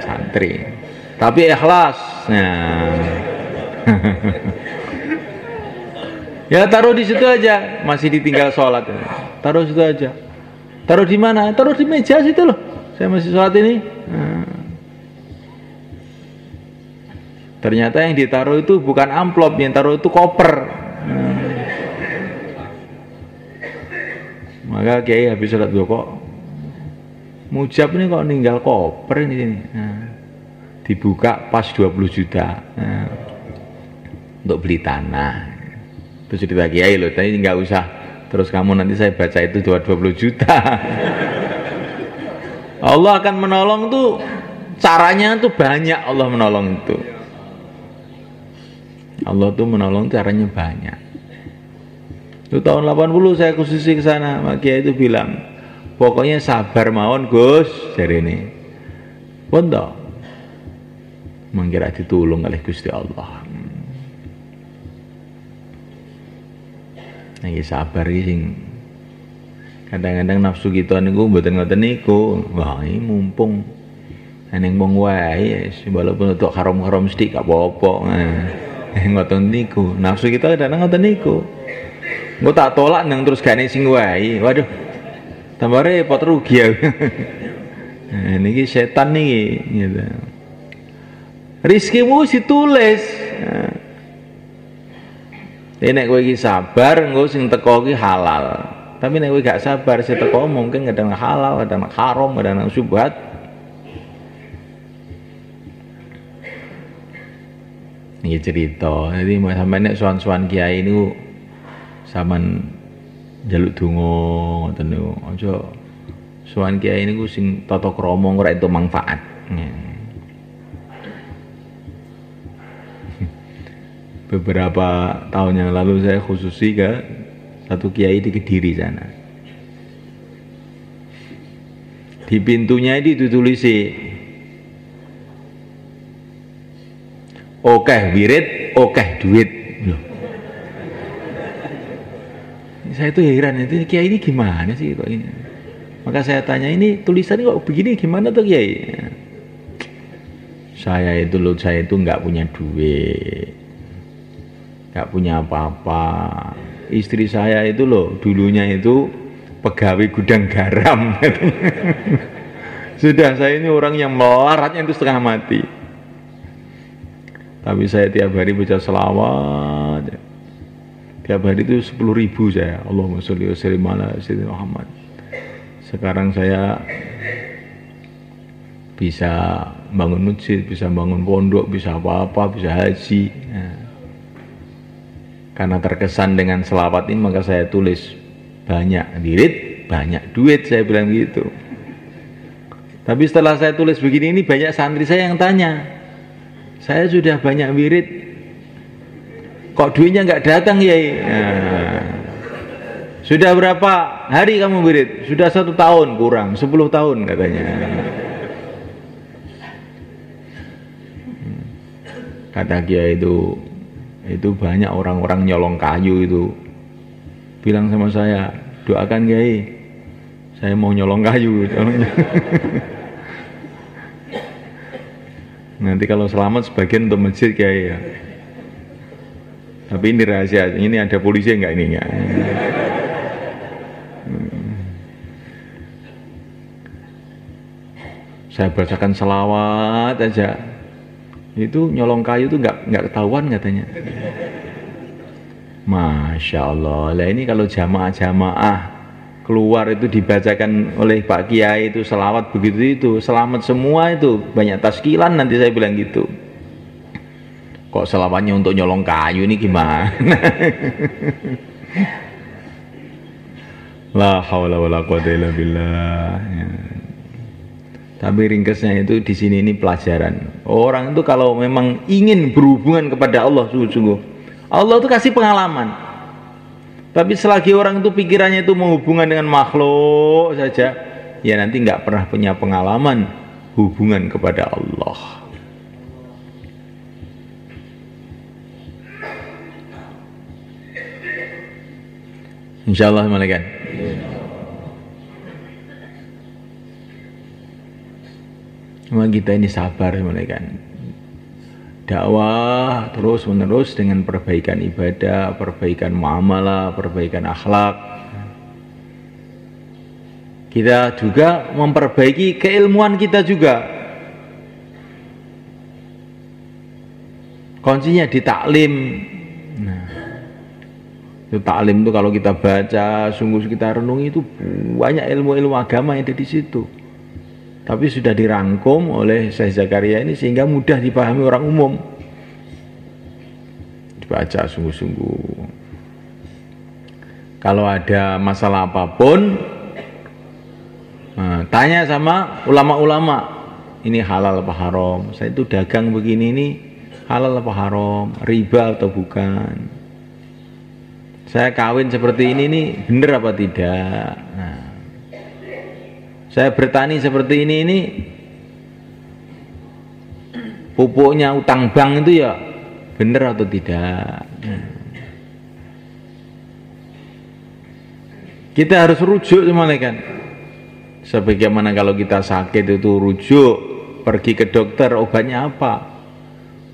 Santri. Tapi ikhlas. Nah. Ya taruh di situ aja, masih ditinggal sholat. Taruh situ aja. Taruh di mana? Taruh di meja situ loh. Saya masih sholat ini. Nah. Ternyata yang ditaruh itu bukan amplop, yang taruh itu koper. Nah. Maka kiai habis sholat kok Mujab ini kok ninggal koper ini. Nah. Dibuka pas 20 juta. Nah. Untuk beli tanah. Itu cerita kiai loh, tadi nggak usah terus kamu nanti saya baca itu 20 juta. Allah akan menolong tuh, caranya tuh banyak. Allah menolong itu, Allah tuh menolong caranya banyak. Itu tahun 80 saya khususi ke sana, Mak Kiai itu bilang, pokoknya sabar mawon Gus, dari ini. Pondok mengira ditulung oleh Gusti Allah. Nah, sabar sing kadang-kadang nafsu kita niku mboten ngoten niku. Wah, ini mumpung neng wong wae walaupun untuk haram-haram sithik gak apa-apa. Ngoten niku. Nafsu kita kadang ngoten niku. Engko tak tolak nang terus gane sing wae. Waduh. Tambah repot rugi ya. Nah, niki setan niki gitu. Rizkimu ditulis. Nek kowe iki sabar, engko sing teko iki halal. Tapi nek kowe gak sabar, sing teko mungkin kadang halal, kadang haram, kadang syubhat. Ini cerita. Jadi sampai nek sowan-sowan kiai niku sampean njaluk donga ngoten niku. Aja sowan kiai niku sing tata krama ora entuk manfaat. Beberapa tahun yang lalu saya khususi ke satu kiai di Kediri sana. Di pintunya itu ditulisi okeh wirid, okeh duit. Loh. Saya itu heran, itu kiai ini gimana sih kok ini? Maka saya tanya, ini tulisannya kok begini, gimana tuh kiai? Saya itu nggak punya duit. Gak punya apa-apa. Istri saya itu loh dulunya itu pegawai gudang garam. Sudah, saya ini orang yang melaratnya itu setengah mati. Tapi saya tiap hari baca selawat. Tiap hari itu 10.000 saya. Allahumma sholli wa sallim ala sayyidina Muhammad. Sekarang saya bisa bangun masjid, bisa bangun pondok, bisa apa-apa, bisa haji. Nah. Karena terkesan dengan selawat ini, maka saya tulis banyak wirid, banyak duit, saya bilang gitu. Tapi setelah saya tulis begini, ini banyak santri saya yang tanya, saya sudah banyak wirid, kok duitnya nggak datang ya? Nah, sudah berapa hari kamu wirid? Sudah 1 tahun kurang, 10 tahun katanya. Kata Kiai itu banyak orang-orang nyolong kayu itu bilang sama saya, doakan Kiai, saya mau nyolong kayu. Nanti kalau selamat sebagian untuk masjid Kiai ya. Tapi ini rahasia, ini ada polisi enggak ini enggak? Saya bacakan selawat aja. Itu nyolong kayu itu nggak ketahuan katanya. Masya Allah. Lah ini kalau jamaah keluar itu dibacakan oleh Pak Kiai itu selawat begitu itu selamat semua, itu banyak taskilan nanti saya bilang gitu. Kok selawatnya untuk nyolong kayu ini gimana? La haula wala quwata illa billah. Ya. Tapi ringkasnya itu di sini ini pelajaran. Orang itu kalau memang ingin berhubungan kepada Allah sungguh-sungguh, Allah itu kasih pengalaman. Tapi selagi orang itu pikirannya itu menghubungkan dengan makhluk saja, ya nanti nggak pernah punya pengalaman hubungan kepada Allah. Insyaallah malaikat. Cuma kita ini sabar malaikat. Dakwah terus menerus dengan perbaikan ibadah, perbaikan muamalah, perbaikan akhlak. Kita juga memperbaiki keilmuan kita juga. Kuncinya di taklim. Nah, itu taklim itu kalau kita baca, sungguh kita renungi itu banyak ilmu-ilmu agama yang ada di situ. Tapi sudah dirangkum oleh Syekh Zakaria ini sehingga mudah dipahami orang umum. Dibaca sungguh-sungguh. Kalau ada masalah apapun, tanya sama ulama-ulama. Ini halal apa haram? Saya itu dagang begini ini halal apa haram? Riba atau bukan? Saya kawin seperti ini nih benar apa tidak? Nah, saya bertani seperti ini pupuknya utang bank itu ya benar atau tidak? Kita harus rujuk semuanya kan. Sebagaimana kalau kita sakit itu rujuk, pergi ke dokter, obatnya apa?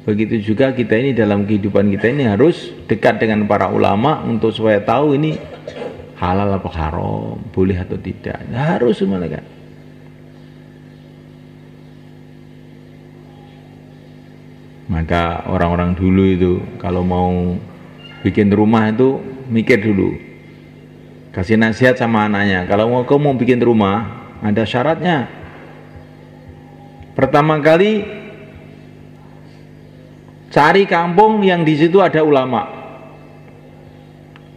Begitu juga kita ini dalam kehidupan kita ini harus dekat dengan para ulama untuk supaya tahu ini halal apa haram, boleh atau tidak. Harus semuanya kan. Maka orang-orang dulu itu kalau mau bikin rumah itu mikir dulu. Kasih nasihat sama anaknya, kalau kamu mau bikin rumah ada syaratnya. Pertama kali cari kampung yang di situ ada ulama.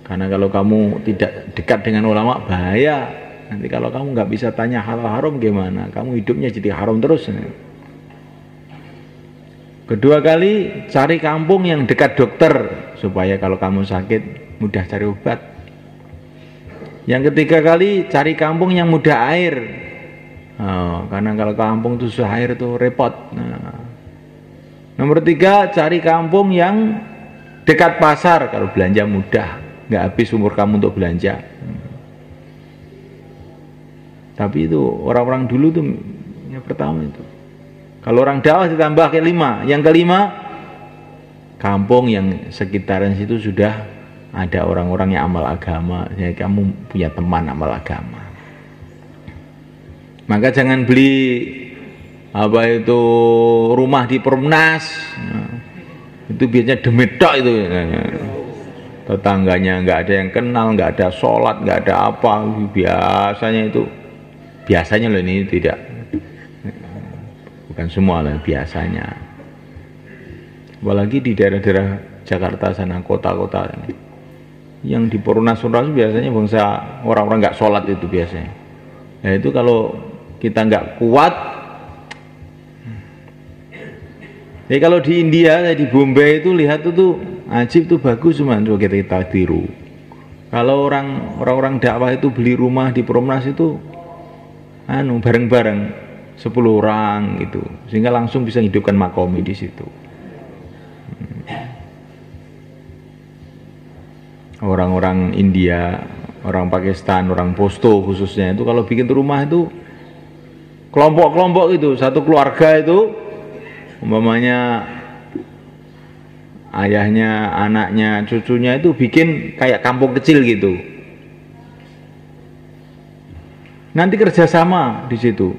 Karena kalau kamu tidak dekat dengan ulama bahaya. Nanti kalau kamu nggak bisa tanya halal haram gimana? Kamu hidupnya jadi haram terus. Kedua kali cari kampung yang dekat dokter supaya kalau kamu sakit mudah cari obat. Yang ketiga kali cari kampung yang mudah air. Karena kalau kampung itu susah air itu repot. Nomor tiga, cari kampung yang dekat pasar. Kalau belanja mudah, nggak habis umur kamu untuk belanja. Tapi itu orang-orang dulu tuh yang pertama itu. Kalau orang dakwah ditambah kelima. Yang kelima, kampung yang sekitaran situ sudah ada orang-orang yang amal agama. Jadi kamu punya teman amal agama. Maka jangan beli apa itu rumah di Perumnas, itu biasanya demedok itu, tetangganya nggak ada yang kenal, nggak ada sholat, nggak ada apa, biasanya loh ini tidak, bukan semua lah biasanya, apalagi di daerah-daerah Jakarta sana, kota-kota yang di Perumnas biasanya bangsa orang-orang nggak sholat itu biasanya, nah itu kalau kita nggak kuat. Jadi kalau di India, di Bombay itu lihat itu ajib tuh bagus cuma kita tiru. Kalau orang-orang dakwah itu beli rumah di Perumnas itu bareng-bareng 10 orang gitu, sehingga langsung bisa hidupkan makomi di situ. Orang-orang India, orang Pakistan, orang Posto khususnya itu kalau bikin rumah itu kelompok-kelompok itu, satu keluarga itu umpamanya ayahnya, anaknya, cucunya itu bikin kayak kampung kecil gitu. Nanti kerjasama di situ.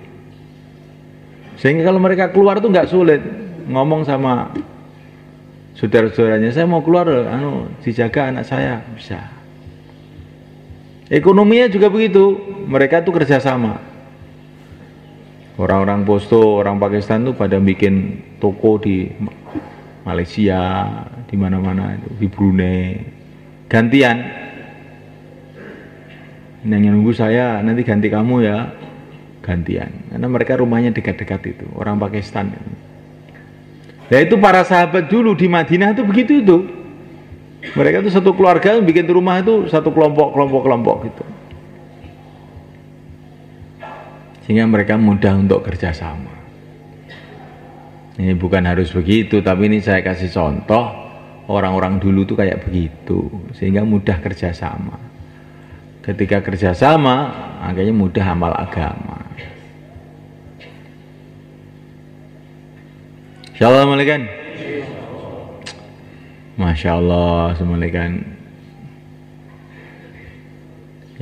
Sehingga kalau mereka keluar tuh nggak sulit ngomong sama saudara-saudaranya, saya mau keluar, dijaga anak saya, bisa. Ekonominya juga begitu, mereka tuh kerjasama. Orang-orang Posto, orang Pakistan tuh pada bikin toko di Malaysia, di mana-mana itu, di Brunei. Gantian. Yang nunggu saya nanti ganti kamu ya. Gantian. Karena mereka rumahnya dekat-dekat itu, orang Pakistan. Nah itu para sahabat dulu di Madinah itu begitu itu. Mereka itu satu keluarga bikin rumah itu satu kelompok gitu. Sehingga mereka mudah untuk kerjasama. Ini bukan harus begitu, tapi ini saya kasih contoh orang-orang dulu tuh kayak begitu, sehingga mudah kerjasama. Ketika kerjasama, akhirnya mudah amal agama. Assalamualaikum. Masya Allah, assalamualaikum.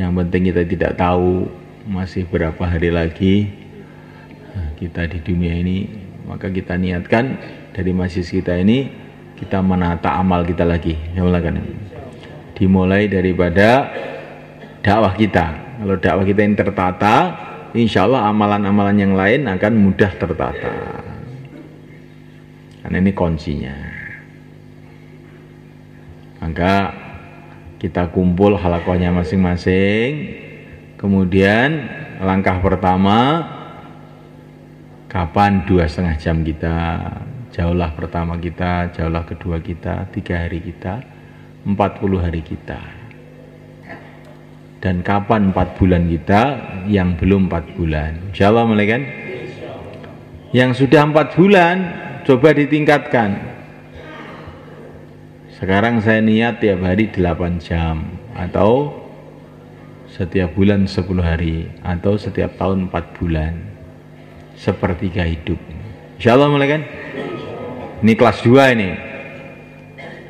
Yang penting kita tidak tahu masih berapa hari lagi kita di dunia ini, maka kita niatkan dari majelis kita ini kita menata amal kita lagi. Dimulai daripada dakwah kita. Kalau dakwah kita ini tertata, insya Allah amalan-amalan yang lain akan mudah tertata. Karena ini kuncinya. Maka kita kumpul halakohnya masing-masing. Kemudian langkah pertama, kapan 2,5 jam kita, jauhlah pertama kita, jauhlah kedua kita, 3 hari kita, 40 hari kita. Dan kapan 4 bulan kita, yang belum 4 bulan. Insyaallah mulaikan. Yang sudah 4 bulan, coba ditingkatkan. Sekarang saya niat tiap hari 8 jam, atau setiap bulan 10 hari, atau setiap tahun 4 bulan. Sepertiga hidup. Insyaallah mulai kan? Ini kelas 2 ini.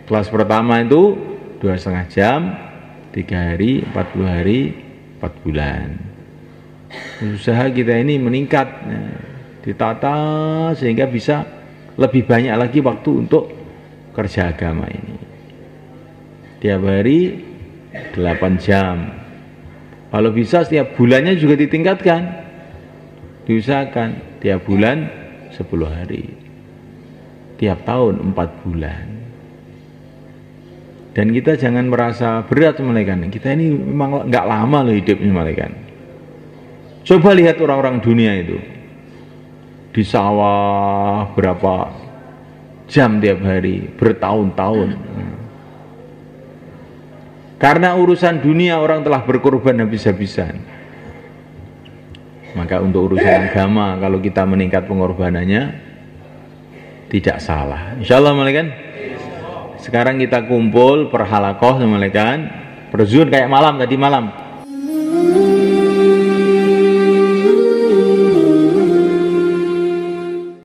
Kelas pertama itu 2,5 jam, 3 hari, 40 hari, 4 bulan. Usaha kita ini meningkat, ditata sehingga bisa lebih banyak lagi waktu untuk kerja agama ini. Tiap hari 8 jam. Kalau bisa setiap bulannya juga ditingkatkan. Diusahakan tiap bulan 10 hari. Tiap tahun 4 bulan. Dan kita jangan merasa berat malaikat. Kita ini memang nggak lama loh hidupnya malaikat. Coba lihat orang-orang dunia itu. Di sawah berapa jam tiap hari, bertahun-tahun. Karena urusan dunia orang telah berkorban habis-habisan. Maka untuk urusan agama, kalau kita meningkat pengorbanannya, tidak salah. Insyaallah malaikat. Sekarang kita kumpul perhalakoh malaikat, berzun kayak malam tadi malam.